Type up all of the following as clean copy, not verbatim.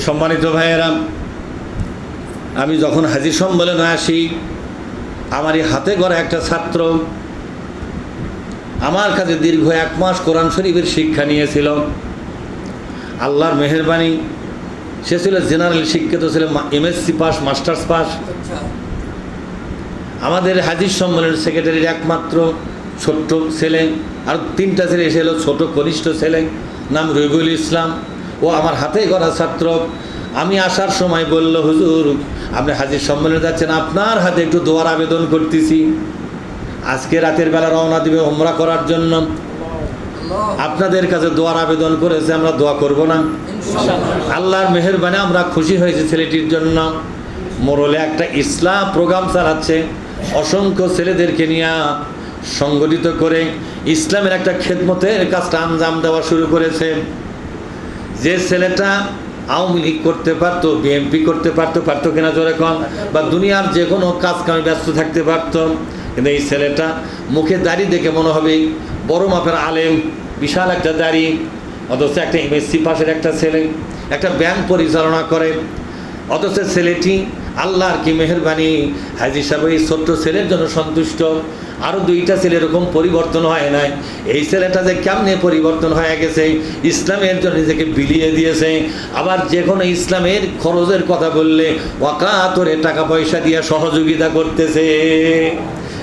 সম্মানিত ভাইয়েরা, আমি যখন হাজির সম্মেলনে আসি, আমার এই হাতে গড়া একটা ছাত্র আমার কাছে দীর্ঘ 1 মাস কোরআন শরীফের শিক্ষা নিয়েছিল। আল্লাহর মেহেরবানি, সে ছিল জেনারেল শিক্ষিত, ছিল MSc পাস, মাস্টার্স পাস। আমাদের হাজির সম্মেলনের সেক্রেটারির একমাত্র ছোট্ট ছেলে, আর 3টা ছেলে এসে এলো, ছোট কনিষ্ঠ ছেলে, নাম রবিউল ইসলাম। ও আমার হাতে গড়া ছাত্র। আমি আসার সময় বলল, হুজুর আপনি হাজির সম্মেলনে যাচ্ছেন, আপনার হাতে একটু দোয়ার আবেদন করতেছি। আজকে রাতের বেলা রওনা দিবে উমরা করার জন্য, আপনাদের কাছে দোয়ার আবেদন করেছে, আমরা দোয়া করব না? আল্লাহর মেহেরবানি আমরা খুশি হয়েছি ছেলেটির জন্য। মোরলে একটা ইসলাম প্রোগ্রাম চালাচ্ছে, অসংখ্য ছেলেদেরকে নিয়ে সংগঠিত করে ইসলামের একটা খেদমতের কাজটা আঞ্জাম দেওয়া শুরু করেছে। যে ছেলেটা আওয়ামী লীগ করতে পারতো, বিএনপি করতে পারতো কিনা জোরে কম, বা দুনিয়ার যে কোনো কাজ কামে ব্যস্ত থাকতে পারতো, কিন্তু এই ছেলেটা মুখে দাড়ি দেখে মনে হবে বড় মাপের আলেম, বিশাল একটা দাড়ি, অথচ একটা MSc পাশের একটা ছেলে, একটা ব্যাংক পরিচালনা করে। অথচ ছেলেটি আল্লাহর কি মেহেরবানি, হাজী সাহেব এই ছোট্ট ছেলের জন্য সন্তুষ্ট। আরও 2টা ছেলে এরকম পরিবর্তন হয় নাই। এই ছেলেটা যে কেমনে পরিবর্তন হয়ে গেছে, ইসলামের জন্য নিজেকে বিলিয়ে দিয়েছে। আবার যে কোনো ইসলামের খরচের কথা বললে ওয়াকাতরে টাকা পয়সা দিয়ে সহযোগিতা করতেছে।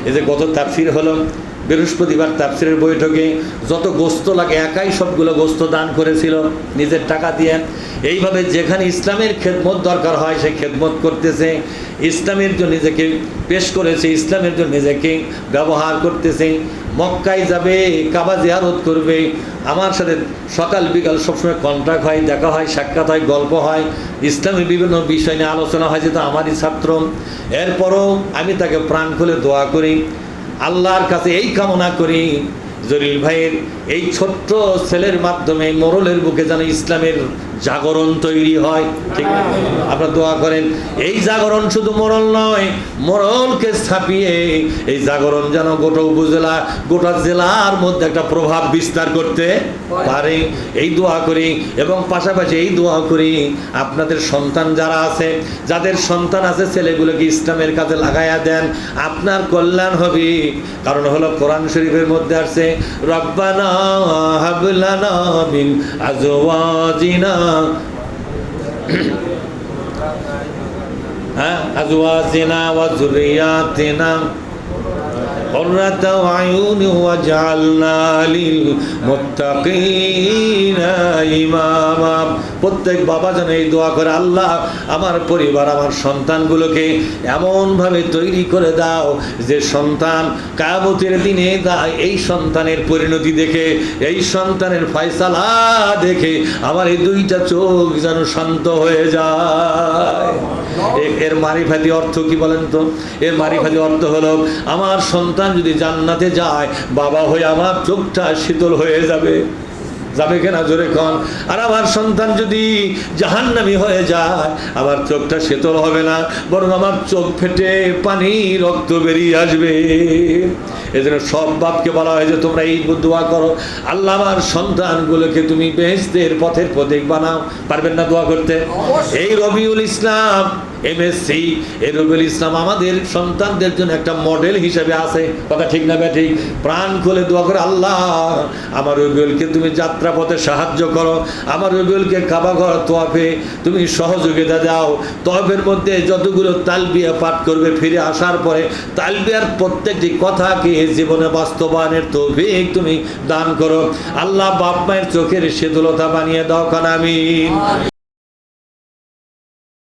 এই যে গত তাফসির হলো, বৃহস্পতিবার তাফসিরের বৈঠকে যত গোস্ত লাগে একাই সবগুলো গোস্ত দান করেছিল নিজের টাকা দিয়ে। এইভাবে যেখানে ইসলামের খেদমত দরকার হয় সে খেদমত করতেছে, ইসলামের জন্য নিজেকে পেশ করেছে, ইসলামের জন্য নিজেকে ব্যবহার করতেছে। মক্কায় যাবে, কাবা জিয়ারত করবে, আমার সাথে সকাল বিকাল সবসময় কন্ট্যাক্ট হয়, দেখা হয়, সাক্ষাৎ হয়, গল্প হয়, ইসলামের বিভিন্ন বিষয় নিয়ে আলোচনা হয়, যেহেতু আমারই ছাত্র। এরপরও আমি তাকে প্রাণ খুলে দোয়া করি, আল্লাহর কাছে এই কামনা করি জলিল ভাইয়ের এই ছোট্ট ছেলের মাধ্যমে মোরলের বুকে যেন ইসলামের জাগরণ তৈরি হয়। ঠিক না? আপনারা দোয়া করেন এই জাগরণ শুধু মোরল নয়, মোরলকে ছাপিয়ে এই জাগরণ যেন গোটা উপজেলা, গোটা জেলার মধ্যে একটা প্রভাব বিস্তার করতে পারে, এই দোয়া করি। এবং পাশাপাশি এই দোয়া করি আপনাদের সন্তান যারা আছে, যাদের সন্তান আছে, ছেলেগুলোকে ইসলামের কাজে লাগাইয়া দেন, আপনার কল্যাণ হবে। কারণ হলো কোরআন শরীফের মধ্যে আছে, রব্বানা হাব লানা মিন আজওয়াজিনা আজওয়াজিনা ওয়া যুররিয়াতিনা কুররাতা আয়ুন ওয়াজআলনা লিল মুত্তাকিনা ইমামা। প্রত্যেক বাবা যেন এই দোয়া করে, আল্লাহ আমার পরিবার, আমার সন্তানগুলোকে এমনভাবে তৈরি করে দাও যে সন্তান কিয়ামতের দিনে এই সন্তানের পরিণতি দেখে, এই সন্তানের ফয়সালা দেখে আমার এই 2টা চোখ যেন শান্ত হয়ে যায়। এর মারিফাতি অর্থ কি বলেন তো? এর মারিফাতি অর্থ হলো আমার সন্তান যদি জান্নাতে যায়, বাবা হয়ে আমার চোখটা শীতল হয়ে যাবে। যাবে কিনা জোরে কন? আর আমার সন্তান যদি জাহান্নামী হয়ে যায়, আমার চোখটা শীতল হবে না, বরং আমার চোখ ফেটে পানি রক্ত বেরিয়ে আসবে। এজন্য সব বাপকে বলা হয়েছে তোমরা এই দোয়া করো, আল্লাহ আমার সন্তানগুলোকে তুমি বেহেশতের পথের প্রতীক বানাও। পারবেন না দোয়া করতে? এই রবিউল ইসলাম MSc, এই রবিউল ইসলাম আমাদের সন্তানদের জন্য একটা মডেল হিসেবে আছে। কথা ঠিক না ঠিক? প্রাণ খুলে দোয়া করে, আল্লাহ আমার রবিউলকে তুমি যাত্রা পথে সাহায্য করো, আমার রবিউলকে কাবা ঘর তোয়াফে তুমি সহযোগিতা দাও। তোয়াফের মধ্যে যতগুলো তালবিয়া পাঠ করবে, ফিরে আসার পরে তালবিয়ার প্রত্যেকটি কথাকে জীবনে বাস্তবায়নের তৌফিক তুমি দান করো। আল্লাহ বাপ মায়ের চোখের শীতলতা বানিয়ে দাও। কান আমিন।